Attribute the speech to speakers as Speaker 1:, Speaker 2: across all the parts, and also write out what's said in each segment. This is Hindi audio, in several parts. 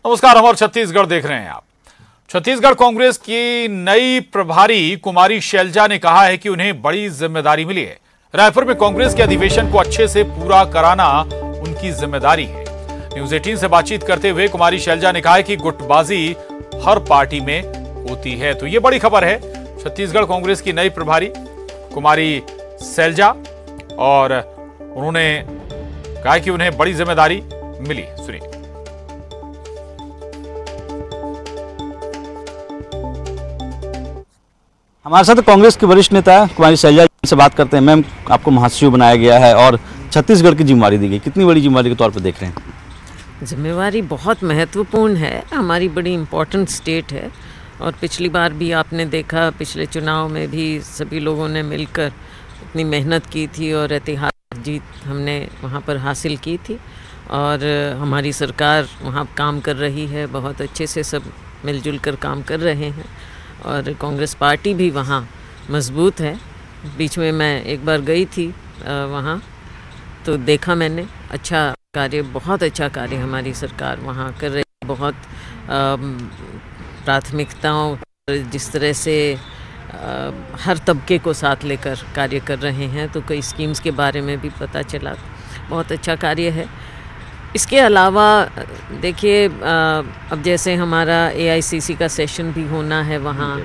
Speaker 1: नमस्कार, हम और छत्तीसगढ़ देख रहे हैं आप। छत्तीसगढ़ कांग्रेस की नई प्रभारी कुमारी शैलजा ने कहा है कि उन्हें बड़ी जिम्मेदारी मिली है। रायपुर में कांग्रेस के अधिवेशन को अच्छे से पूरा कराना उनकी जिम्मेदारी है। न्यूज 18 से बातचीत करते हुए कुमारी शैलजा ने कहा है कि गुटबाजी हर पार्टी में होती है। तो ये बड़ी खबर है, छत्तीसगढ़ कांग्रेस की नई प्रभारी कुमारी शैलजा, और उन्होंने कहा कि उन्हें बड़ी जिम्मेदारी मिली। सुनिए।
Speaker 2: हमारे साथ कांग्रेस की वरिष्ठ नेता कुमारी शैलजा से बात करते हैं। मैम, आपको महासचिव बनाया गया है और छत्तीसगढ़ की जिम्मेदारी दी गई, कितनी बड़ी जिम्मेदारी के तौर पर देख रहे हैं?
Speaker 3: जिम्मेवारी बहुत महत्वपूर्ण है, हमारी बड़ी इम्पोर्टेंट स्टेट है। और पिछली बार भी आपने देखा, पिछले चुनाव में भी सभी लोगों ने मिलकर इतनी मेहनत की थी और ऐतिहासिक जीत हमने वहाँ पर हासिल की थी। और हमारी सरकार वहाँ काम कर रही है, बहुत अच्छे से सब मिलजुल कर काम कर रहे हैं। और कांग्रेस पार्टी भी वहाँ मजबूत है। बीच में मैं एक बार गई थी वहाँ, तो देखा मैंने अच्छा कार्य, बहुत अच्छा कार्य हमारी सरकार वहाँ कर रही है। बहुत प्राथमिकताओं, जिस तरह से हर तबके को साथ लेकर कार्य कर रहे हैं, तो कई स्कीम्स के बारे में भी पता चला। बहुत अच्छा कार्य है। इसके अलावा देखिए, अब जैसे हमारा AICC का सेशन भी होना है वहाँ,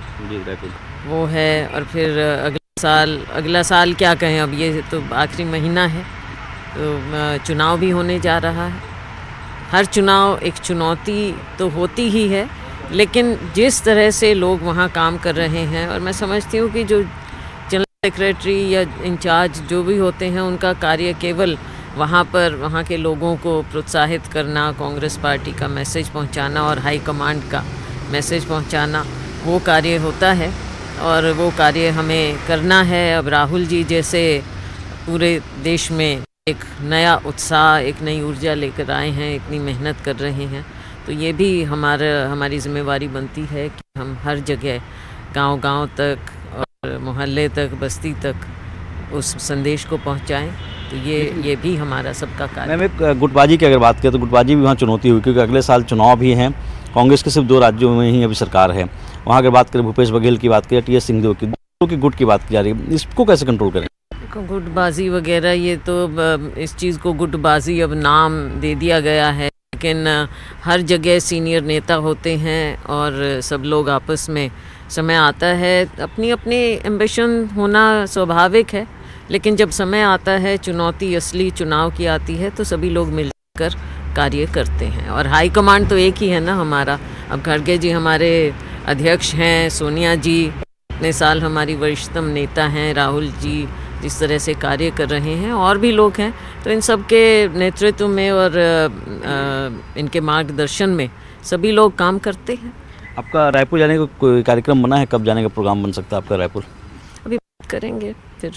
Speaker 3: वो है। और फिर अगला साल क्या कहें, अब ये तो आखिरी महीना है, तो चुनाव भी होने जा रहा है। हर चुनाव एक चुनौती तो होती ही है, लेकिन जिस तरह से लोग वहाँ काम कर रहे हैं, और मैं समझती हूँ कि जो जनरल सेक्रेटरी या इंचार्ज जो भी होते हैं, उनका कार्य केवल वहाँ पर वहाँ के लोगों को प्रोत्साहित करना, कांग्रेस पार्टी का मैसेज पहुँचाना और हाई कमांड का मैसेज पहुँचाना, वो कार्य होता है। और वो कार्य हमें करना है। अब राहुल जी जैसे पूरे देश में एक नया उत्साह, एक नई ऊर्जा लेकर आए हैं, इतनी मेहनत कर रहे हैं, तो ये भी हमारी जिम्मेवारी बनती है कि हम हर जगह, गांव-गांव तक और मोहल्ले तक, बस्ती तक उस संदेश को पहुंचाएं। तो ये भी हमारा सबका कार्य है।
Speaker 2: मैम, एक गुटबाजी की अगर बात करें तो गुटबाजी भी वहाँ चुनौती हुई, क्योंकि अगले साल चुनाव भी हैं। कांग्रेस के सिर्फ 2 राज्यों में ही अभी सरकार है। वहाँ अगर बात करें, भूपेश बघेल की बात करें, TS सिंहदेव की गुट की बात की जा रही है, इसको कैसे कंट्रोल करें?
Speaker 3: गुटबाजी वगैरह, ये तो इस चीज़ को गुटबाजी अब नाम दे दिया गया है, लेकिन हर जगह सीनियर नेता होते हैं और सब लोग आपस में, समय आता है, अपनी अपनी एम्बिशन होना स्वाभाविक है, लेकिन जब समय आता है, चुनौती असली चुनाव की आती है, तो सभी लोग मिलकर कार्य करते हैं। और हाई कमांड तो एक ही है ना हमारा। अब खड़गे जी हमारे अध्यक्ष हैं, सोनिया जी इतने साल हमारी वरिष्ठतम नेता हैं, राहुल जी जिस तरह से कार्य कर रहे हैं, और भी लोग हैं, तो इन सब के नेतृत्व में और इनके मार्गदर्शन में सभी लोग काम करते हैं।
Speaker 2: आपका रायपुर जाने का कोई कार्यक्रम बना है? कब जाने का प्रोग्राम बन सकता है आपका रायपुर?
Speaker 3: अभी बात करेंगे, फिर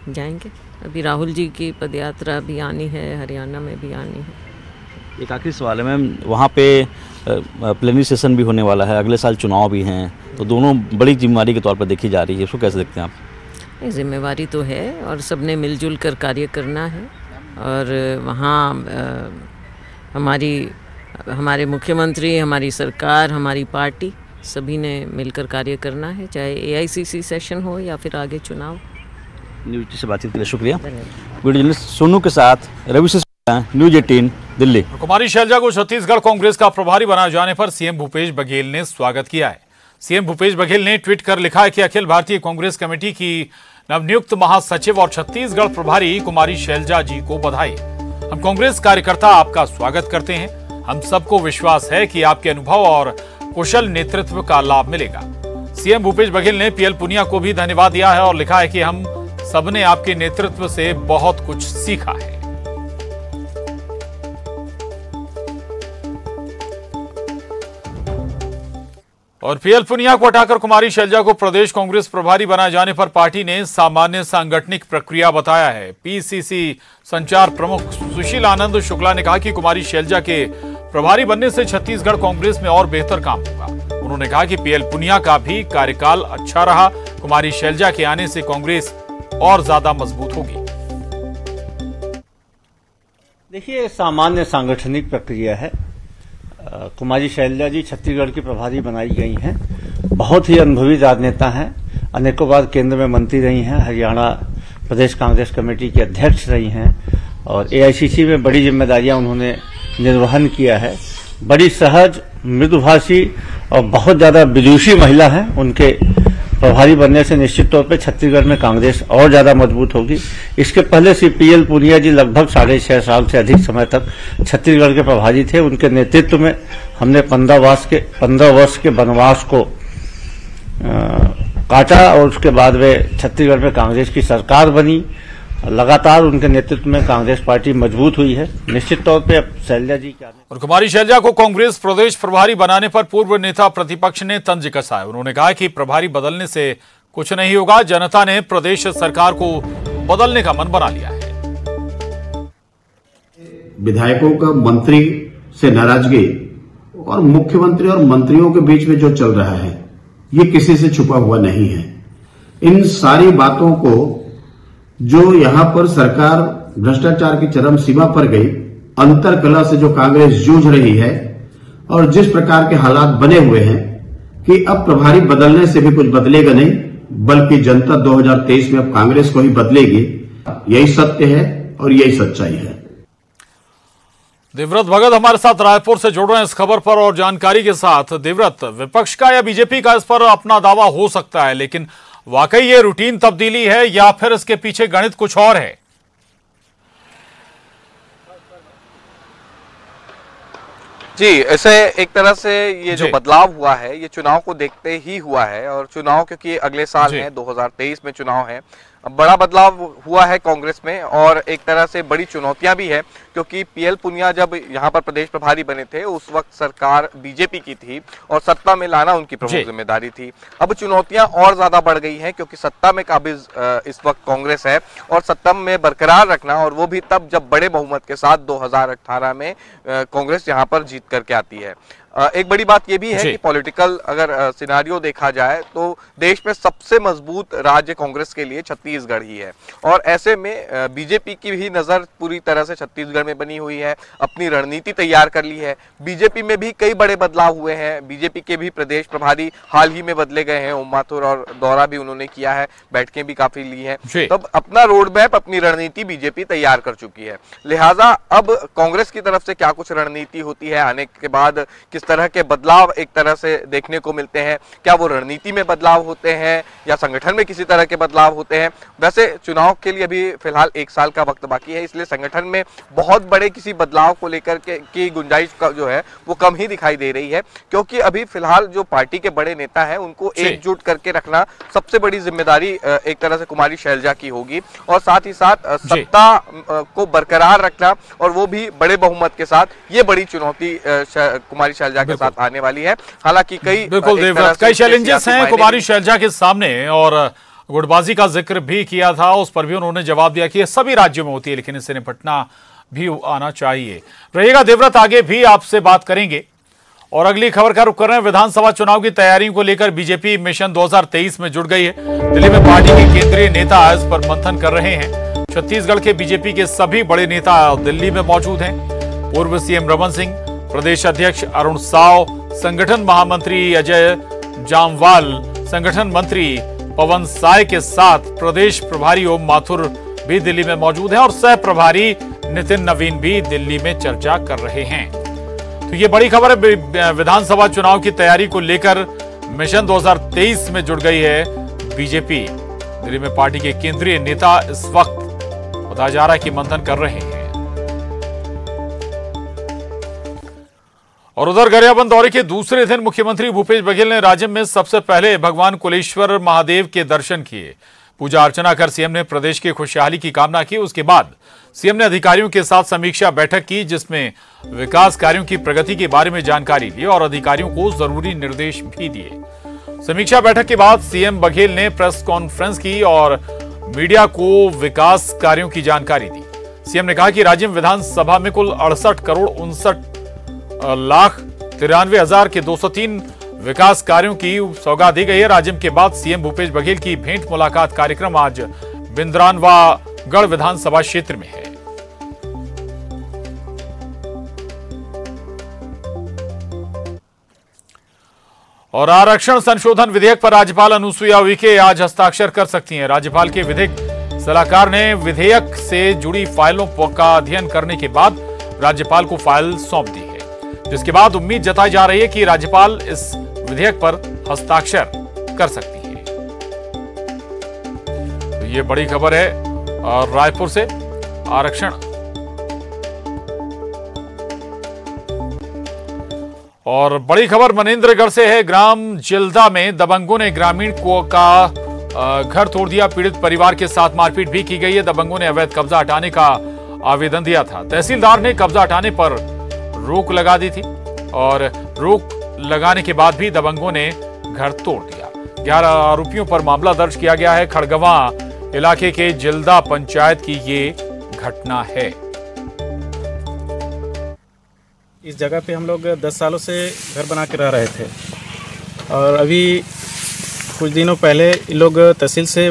Speaker 3: जाएंगे। अभी राहुल जी की पदयात्रा भी आनी है, हरियाणा में भी आनी है।
Speaker 2: एक आखिरी सवाल है मैम, वहाँ पे प्लेनरी सेशन भी होने वाला है, अगले साल चुनाव भी हैं, तो दोनों बड़ी जिम्मेदारी के तौर पर देखी जा रही है, इसको कैसे देखते हैं आप?
Speaker 3: जिम्मेवारी तो है और सबने मिलजुल कर कार्य करना है। और वहाँ हमारे मुख्यमंत्री, हमारी सरकार, हमारी पार्टी, सभी ने मिलकर कार्य करना है, चाहे AICC सेशन हो या फिर आगे चुनाव।
Speaker 2: न्यूज से बातचीत के लिए शुक्रिया। वीडियो जर्नलिस्ट सोनू के साथ रवि से, न्यूज 18 दिल्ली।
Speaker 1: कुमारी शैलजा को छत्तीसगढ़ कांग्रेस का प्रभारी बनाए जाने पर CM भूपेश बघेल ने स्वागत किया है। CM भूपेश बघेल ने ट्वीट कर लिखा है कि अखिल भारतीय कांग्रेस कमेटी की नवनियुक्त महासचिव और छत्तीसगढ़ प्रभारी कुमारी शैलजा जी को बधाई। हम कांग्रेस कार्यकर्ता आपका स्वागत करते हैं। हम सबको विश्वास है कि आपके अनुभव और कुशल नेतृत्व का लाभ मिलेगा। CM भूपेश बघेल ने PL पुनिया को भी धन्यवाद दिया है और लिखा है कि हम सबने आपके नेतृत्व से बहुत कुछ सीखा है। और PL पुनिया को हटाकर कुमारी शैलजा को प्रदेश कांग्रेस प्रभारी बनाए जाने पर पार्टी ने सामान्य सांगठनिक प्रक्रिया बताया है। PCC संचार प्रमुख सुशील आनंद शुक्ला ने कहा कि कुमारी शैलजा के प्रभारी बनने से छत्तीसगढ़ कांग्रेस में और बेहतर काम होगा। उन्होंने कहा कि PL पुनिया का भी कार्यकाल अच्छा रहा। कुमारी शैलजा के आने से कांग्रेस और ज्यादा मजबूत होगी।
Speaker 4: देखिए, सामान्य सांगठनिक प्रक्रिया है। कुमारी शैलजा जी छत्तीसगढ़ की प्रभारी बनाई गई हैं। बहुत ही अनुभवी राजनेता हैं, अनेकों बार केंद्र में मंत्री रही हैं, हरियाणा प्रदेश कांग्रेस कमेटी की अध्यक्ष रही हैं और एआईसीसी में बड़ी जिम्मेदारियां उन्होंने निर्वहन किया है। बड़ी सहज, मृदुभाषी और बहुत ज्यादा विदुषी महिला हैं। उनके प्रभारी बनने से निश्चित तौर पे छत्तीसगढ़ में कांग्रेस और ज्यादा मजबूत होगी। इसके पहले श्री पीएल पुनिया जी लगभग 6.5 साल से अधिक समय तक छत्तीसगढ़ के प्रभारी थे। उनके नेतृत्व में हमने 15 वर्ष के वनवास को काटा और उसके बाद वे छत्तीसगढ़ में कांग्रेस की सरकार बनी। लगातार उनके नेतृत्व में कांग्रेस पार्टी मजबूत हुई है। निश्चित तौर पे अब शैलजा जी क्या
Speaker 1: और कुमारी शैलजा को कांग्रेस प्रदेश प्रभारी बनाने पर पूर्व नेता प्रतिपक्ष ने तंज कसा है। उन्होंने कहा कि प्रभारी बदलने से कुछ नहीं होगा, जनता ने प्रदेश सरकार को बदलने का मन बना लिया है।
Speaker 5: विधायकों का मंत्री से नाराजगी और मुख्यमंत्री और मंत्रियों के बीच में जो चल रहा है, ये किसी से छुपा हुआ नहीं है। इन सारी बातों को जो यहां पर सरकार भ्रष्टाचार की चरम सीमा पर गई, अंतरकलह से जो कांग्रेस जूझ रही है और जिस प्रकार के हालात बने हुए हैं कि अब प्रभारी बदलने से भी कुछ बदलेगा नहीं, बल्कि जनता 2023 में अब कांग्रेस को ही बदलेगी। यही सत्य है और यही सच्चाई है।
Speaker 1: देवव्रत भगत हमारे साथ रायपुर से जुड़ रहे हैं इस खबर पर और जानकारी के साथ। देवव्रत, विपक्ष का या बीजेपी का इस पर अपना दावा हो सकता है, लेकिन वाकई ये रूटीन तब्दीली है या फिर इसके पीछे गणित कुछ और है?
Speaker 6: जी, ऐसे एक तरह से ये जो बदलाव हुआ है ये चुनाव को देखते ही हुआ है और चुनाव क्योंकि अगले साल है 2023 में चुनाव है, बड़ा बदलाव हुआ है कांग्रेस में और एक तरह से बड़ी चुनौतियां भी है क्योंकि पीएल पुनिया जब यहाँ पर प्रदेश प्रभारी बने थे उस वक्त सरकार बीजेपी की थी और सत्ता में लाना उनकी प्रमुख जिम्मेदारी थी। अब चुनौतियां और ज्यादा बढ़ गई हैं क्योंकि सत्ता में काबिज इस वक्त कांग्रेस है और सत्ता में बरकरार रखना, और वो भी तब जब बड़े बहुमत के साथ 2018 में कांग्रेस यहाँ पर जीत करके आती है। एक बड़ी बात यह भी है कि पॉलिटिकल अगर सिनारियो देखा जाए तो देश में सबसे मजबूत राज्य कांग्रेस के लिए छत्तीसगढ़ ही है और ऐसे में बीजेपी की भी नजर पूरी तरह से छत्तीसगढ़ में बनी हुई है, अपनी रणनीति तैयार कर ली है। बीजेपी में भी कई बड़े बदलाव हुए हैं, बीजेपी के भी प्रदेश प्रभारी हाल ही में बदले गए हैं, ओम माथुर और दौरा भी उन्होंने किया है, बैठकें भी काफी ली हैं। तब अपना रोड मैप, अपनी रणनीति बीजेपी तैयार कर चुकी है। लिहाजा अब कांग्रेस की तरफ से क्या कुछ रणनीति होती है, आने के बाद किस तरह के बदलाव एक तरह से देखने को मिलते हैं, क्या वो रणनीति में बदलाव होते हैं या संगठन में किसी तरह के बदलाव होते हैं। वैसे चुनाव के लिए अभी फिलहाल 1 साल का वक्त बाकी है, इसलिए संगठन में बहुत बड़े किसी बदलाव को लेकर के की गुंजाइश जो है वो कम ही दिखाई दे रही है क्योंकि अभी फिलहाल जो पार्टी के बड़े नेता हैं उनको एकजुट करके रखना सबसे बड़ी जिम्मेदारी एक तरह से कुमारी शैलजा की होगी और साथ ही साथ सत्ता को बरकरार रखना और वो भी बड़े बहुमत के साथ, ये बड़ी चुनौती कुमारी शैलजा के साथ आने वाली है। हालांकि कई
Speaker 1: चैलेंजेस हैं कुमारी शैलजा के सामने और गुटबाजी का जिक्र भी किया था, उस पर भी उन्होंने जवाब दिया कि ये सभी राज्यों में होती है लेकिन इससे निपटना भी आना चाहिए। रहिएगा देवव्रत, आगे भी आपसे बात करेंगे। और अगली खबर का रुख कर रहे हैं। विधानसभा चुनाव की तैयारियों को लेकर बीजेपी मिशन 2023 में जुड़ गई है। दिल्ली में पार्टी के केंद्रीय नेता इस पर मंथन कर रहे हैं। छत्तीसगढ़ के बीजेपी के सभी बड़े नेता दिल्ली में मौजूद हैं। पूर्व सीएम रमन सिंह, प्रदेश अध्यक्ष अरुण साव, संगठन महामंत्री अजय जामवाल, संगठन मंत्री पवन साय के साथ प्रदेश प्रभारी ओम माथुर भी दिल्ली में मौजूद हैं और सह प्रभारी नितिन नवीन भी दिल्ली में चर्चा कर रहे हैं। तो ये बड़ी खबर है, विधानसभा चुनाव की तैयारी को लेकर मिशन 2023 में जुड़ गई है बीजेपी। दिल्ली में पार्टी के केंद्रीय नेता इस वक्त बताया जा रहा है कि मंथन कर रहे हैं। और उधर गरियाबंद दौरे के दूसरे दिन मुख्यमंत्री भूपेश बघेल ने राज्य में सबसे पहले भगवान कुलेश्वर महादेव के दर्शन किए। पूजा अर्चना कर सीएम ने प्रदेश की खुशहाली की कामना की। उसके बाद सीएम ने अधिकारियों के साथ समीक्षा बैठक की जिसमें विकास कार्यों की प्रगति के बारे में जानकारी ली और अधिकारियों को जरूरी निर्देश भी दिए। समीक्षा बैठक के बाद सीएम बघेल ने प्रेस कॉन्फ्रेंस की और मीडिया को विकास कार्यों की जानकारी दी। सीएम ने कहा कि राज्य में विधानसभा में कुल 68,59,93,203 के 203 विकास कार्यों की सौगात दी गई है। राज्य के बाद सीएम भूपेश बघेल की भेंट मुलाकात कार्यक्रम आज बिंद्रानवागढ़ विधानसभा क्षेत्र में है। और आरक्षण संशोधन विधेयक पर राज्यपाल अनुसुईया उइके आज हस्ताक्षर कर सकती हैं। राज्यपाल के विधिक सलाहकार ने विधेयक से जुड़ी फाइलों का अध्ययन करने के बाद राज्यपाल को फाइल सौंप दी है, जिसके बाद उम्मीद जताई जा रही है कि राज्यपाल इस विधेयक पर हस्ताक्षर कर सकती है। तो ये बड़ी खबर है रायपुर से आरक्षण। और बड़ी खबर मनेंद्रगढ़ से है। ग्राम जिल्दा में दबंगों ने ग्रामीण को का घर तोड़ दिया। पीड़ित परिवार के साथ मारपीट भी की गई है। दबंगों ने अवैध कब्जा हटाने का आवेदन दिया था। तहसीलदार ने कब्जा हटाने पर रोक लगा दी थी और रोक लगाने के बाद भी दबंगों ने घर तोड़ दिया। 11 आरोपियों पर मामला दर्ज किया गया है। खड़गवा इलाके के जिल्दा पंचायत की ये घटना है।
Speaker 7: इस जगह पे हम लोग 10 सालों से घर बना के रह रहे थे और अभी कुछ दिनों पहले इन लोग तहसील से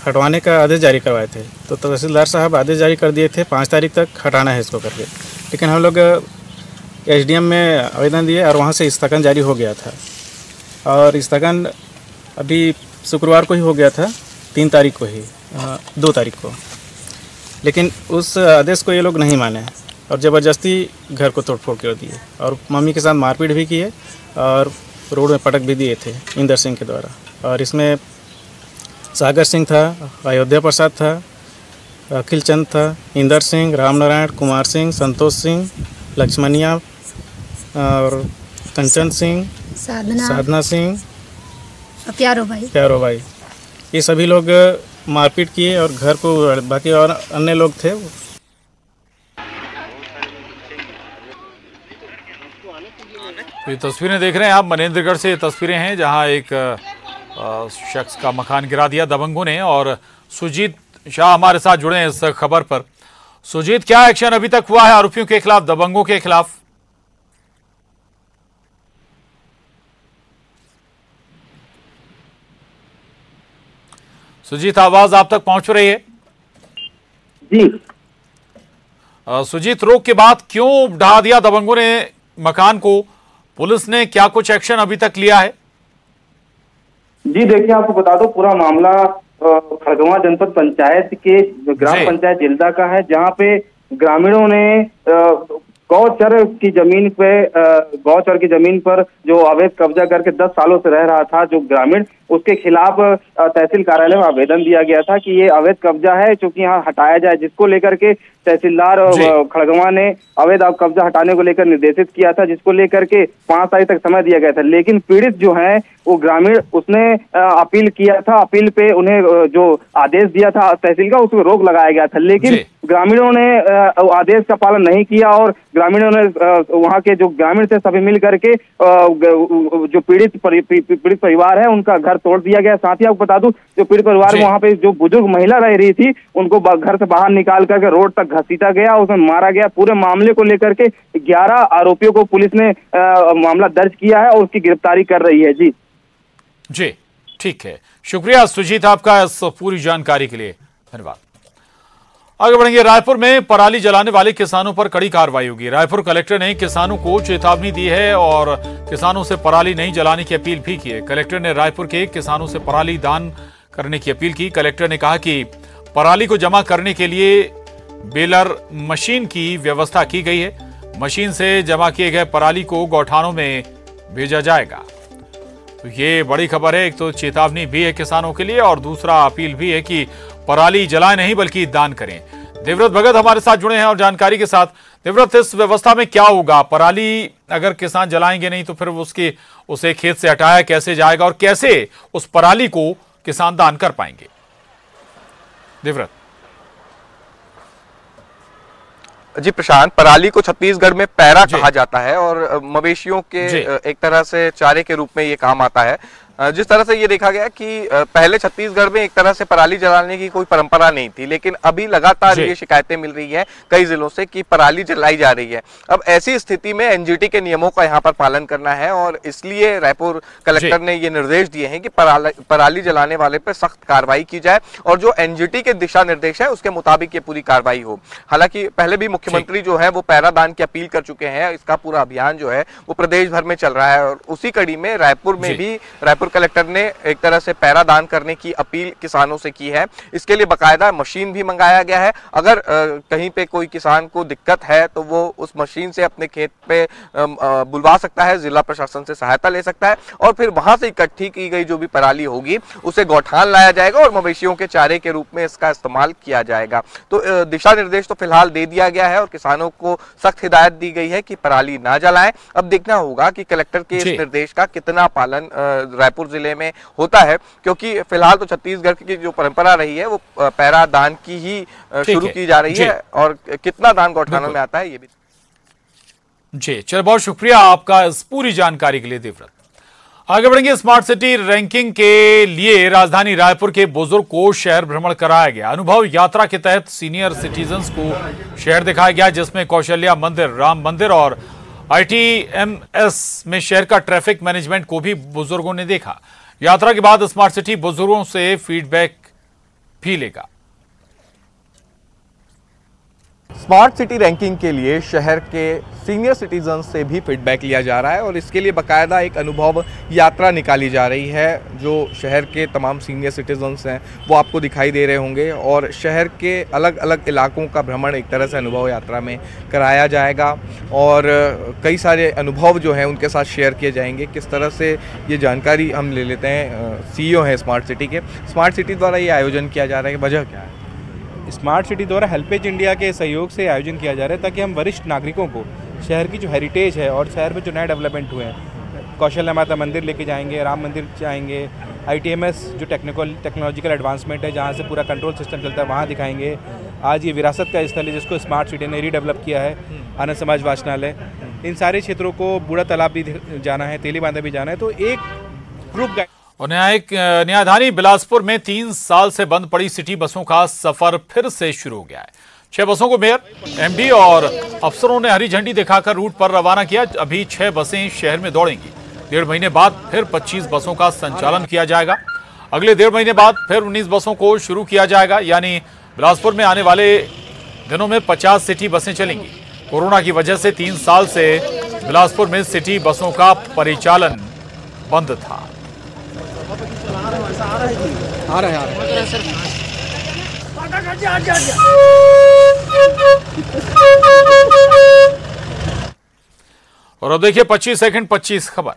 Speaker 7: हटवाने का आदेश जारी करवाए थे। तो तहसीलदार साहब आदेश जारी कर दिए थे 5 तारीख तक हटाना है इसको करके, लेकिन हम लोग एसडीएम में आवेदन दिए और वहाँ से स्थगन जारी हो गया था। और स्थगन अभी शुक्रवार को ही हो गया था, 3 तारीख को ही 2 तारीख को, लेकिन उस आदेश को ये लोग नहीं माने और ज़बरदस्ती घर को तोड़फोड़ कर दिए और मम्मी के साथ मारपीट भी किए और रोड में पटक भी दिए थे इंदर सिंह के द्वारा। और इसमें सागर सिंह था, अयोध्या प्रसाद था, अखिल चंद था, इंदर सिंह, रामनारायण, कुमार सिंह, संतोष सिंह, लक्ष्मणिया और कंचन सिंह, साधना सिंह, प्यारो भाई, ये सभी लोग मारपीट किए और घर को, बाकी और अन्य लोग थे।
Speaker 1: ये तस्वीरें देख रहे हैं आप, मनेंद्रगढ़ से ये तस्वीरें हैं जहां एक शख्स का मकान गिरा दिया दबंगों ने। और सुजीत शाह हमारे साथ जुड़े हैं इस खबर पर। सुजीत, क्या एक्शन अभी तक हुआ है आरोपियों के खिलाफ, दबंगों के खिलाफ? सुजीत, आवाज आप तक पहुंच रही है?
Speaker 8: जी।
Speaker 1: सुजीत, रोक के बाद क्यों ढहा दिया दबंगों ने मकान को? पुलिस ने क्या कुछ एक्शन अभी तक लिया है?
Speaker 8: जी देखिए, आपको बता दो पूरा मामला खड़गवा जनपद पंचायत के ग्राम पंचायत जिल्दा का है, जहां पे ग्रामीणों ने गौचर की जमीन पर जो अवैध कब्जा करके 10 सालों से रह रहा था जो ग्रामीण, उसके खिलाफ तहसील कार्यालय में आवेदन दिया गया था कि ये अवैध कब्जा है, क्योंकि यहाँ हटाया जाए, जिसको लेकर के तहसीलदार खड़गवा ने अवैध कब्जा हटाने को लेकर निर्देशित किया था, जिसको लेकर के 5 तारीख तक समय दिया गया था। लेकिन पीड़ित जो है वो ग्रामीण, उसने अपील किया था। अपील पे उन्हें जो आदेश दिया था तहसील का, उसमें रोक लगाया गया था, लेकिन ग्रामीणों ने आदेश का पालन नहीं किया और ग्रामीणों ने वहाँ के जो ग्रामीण थे सभी मिल करके जो पीड़ित परिवार है उनका घर तोड़ दिया गया। साथ ही आपको बता दूं, जो पीड़ित परिवार में वहाँ पे जो बुजुर्ग महिला रह रही थी, उनको घर से बाहर निकाल करके रोड तक घसीटा गया, उसमें मारा गया। पूरे मामले को लेकर के 11 आरोपियों को पुलिस ने मामला दर्ज किया है और उसकी गिरफ्तारी कर रही है।
Speaker 1: जी ठीक है, शुक्रिया सुजीत आपका इस पूरी जानकारी के लिए, धन्यवाद। आगे बढ़ेंगे। रायपुर में पराली जलाने वाले किसानों पर कड़ी कार्रवाई होगी। रायपुर कलेक्टर ने किसानों को चेतावनी दी है और किसानों से पराली नहीं जलाने की अपील भी की है। कलेक्टर ने रायपुर के किसानों से पराली दान करने की अपील की। कलेक्टर ने कहा कि पराली को जमा करने के लिए बेलर मशीन की व्यवस्था की गई है। मशीन से जमा किए गए पराली को गौठानों में भेजा जाएगा। तो ये बड़ी खबर है। एक तो चेतावनी भी है किसानों के लिए और दूसरा अपील भी है कि पराली जलाएं नहीं बल्कि दान करें। देवव्रत भगत हमारे साथ जुड़े हैं और जानकारी के साथ। देवव्रत, इस व्यवस्था में क्या होगा? पराली अगर किसान जलाएंगे नहीं तो फिर उसे खेत से हटाया कैसे जाएगा और कैसे उस पराली को किसान दान कर पाएंगे? देवव्रत
Speaker 6: जी प्रशांत, पराली को छत्तीसगढ़ में पैरा कहा जाता है और मवेशियों के एक तरह से चारे के रूप में ये काम आता है। जिस तरह से ये देखा गया कि पहले छत्तीसगढ़ में एक तरह से पराली जलाने की कोई परंपरा नहीं थी, लेकिन अभी लगातार ये शिकायतें मिल रही हैं कई जिलों से कि पराली जलाई जा रही है। अब ऐसी स्थिति में एनजीटी के नियमों का यहाँ पर पालन करना है और इसलिए रायपुर कलेक्टर ने ये निर्देश दिए हैं कि पराली जलाने वाले पर सख्त कार्रवाई की जाए और जो एनजीटी के दिशा निर्देश है उसके मुताबिक ये पूरी कार्रवाई हो। हालांकि पहले भी मुख्यमंत्री जो है वो पैरादान की अपील कर चुके हैं, इसका पूरा अभियान जो है वो प्रदेश भर में चल रहा है और उसी कड़ी में रायपुर में भी रायपुर कलेक्टर ने एक तरह से पैरादान करने की अपील किसानों से की है। इसके लिए बकायदा मशीन भी मंगाया गया है। अगर कहीं पे कोई किसान को दिक्कत है तो वो उस मशीन से अपने खेत पे बुलवा सकता है, जिला प्रशासन से सहायता ले सकता है और फिर वहां से इकट्ठी की गई जो भी पराली होगी उसे गौठान लाया जाएगा और मवेशियों के चारे के रूप में इसका इस्तेमाल किया जाएगा। तो दिशा निर्देश तो फिलहाल दे दिया गया है और किसानों को सख्त हिदायत दी गई है कि पराली ना जलाएं। अब देखना होगा कि कलेक्टर के इस निर्देश का कितना पालन रायपुर जिले में होता है, क्योंकि फिलहाल तो छत्तीसगढ़ की जो परंपरा रही है वो पैरा दान की ही शुरू की जा रही है और कितना दान गौठानों में आता है ये भी।
Speaker 1: जी चलो, बहुत शुक्रिया आपका इस पूरी जानकारी के लिए देवव्रत। आगे बढ़ेंगे। स्मार्ट सिटी रैंकिंग के लिए राजधानी रायपुर के बुजुर्ग को शहर भ्रमण कराया गया। अनुभव यात्रा के तहत सीनियर सिटीजन्स को शहर दिखाया गया, जिसमें कौशल्या मंदिर, राम मंदिर और ITMS में शहर का ट्रैफिक मैनेजमेंट को भी बुजुर्गों ने देखा। यात्रा के बाद स्मार्ट सिटी बुजुर्गों से फीडबैक भी लेगा।
Speaker 6: स्मार्ट सिटी रैंकिंग के लिए शहर के सीनियर सिटीजन से भी फीडबैक लिया जा रहा है और इसके लिए बाकायदा एक अनुभव यात्रा निकाली जा रही है। जो शहर के तमाम सीनियर सिटीजन्स हैं वो आपको दिखाई दे रहे होंगे और शहर के अलग अलग इलाकों का भ्रमण एक तरह से अनुभव यात्रा में कराया जाएगा और कई सारे अनुभव जो हैं उनके साथ शेयर किए जाएंगे। किस तरह से ये जानकारी हम ले लेते हैं CEO हैं स्मार्ट सिटी के। स्मार्ट सिटी द्वारा ये आयोजन किया जा रहा है, वजह क्या है?
Speaker 9: स्मार्ट सिटी द्वारा हेल्पेज इंडिया के सहयोग से आयोजन किया जा रहा है ताकि हम वरिष्ठ नागरिकों को शहर की जो हेरिटेज है और शहर में जो नए डेवलपमेंट हुए हैं, कौशल्या माता मंदिर लेके जाएंगे, राम मंदिर जाएंगे, ITMS जो टेक्नोलॉजिकल एडवांसमेंट है जहाँ से पूरा कंट्रोल सिस्टम चलता है वहाँ दिखाएंगे। आज ये विरासत का स्थल है जिसको स्मार्ट सिटी ने रीडेवलप किया है, आनंद समाज वाचनालय। इन सारे क्षेत्रों को, बूढ़ा तालाब भी जाना है, तेली बांधा भी जाना है, तो एक ग्रुप गाइड।
Speaker 1: और न्यायधानी बिलासपुर में 3 साल से बंद पड़ी सिटी बसों का सफर फिर से शुरू हो गया है। 6 बसों को मेयर, MD और अफसरों ने हरी झंडी दिखाकर रूट पर रवाना किया। अभी 6 बसें शहर में दौड़ेंगी। 1.5 महीने बाद फिर 25 बसों का संचालन किया जाएगा। अगले 1.5 महीने बाद फिर 19 बसों को शुरू किया जाएगा। यानी बिलासपुर में आने वाले दिनों में 50 सिटी बसें चलेंगी। कोरोना की वजह से 3 साल से बिलासपुर में सिटी बसों का परिचालन बंद था।
Speaker 10: आ रहा है
Speaker 1: और अब देखिए 25 सेकंड 25 खबर।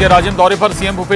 Speaker 1: राजेंद्र दौरे पर CM भूपेश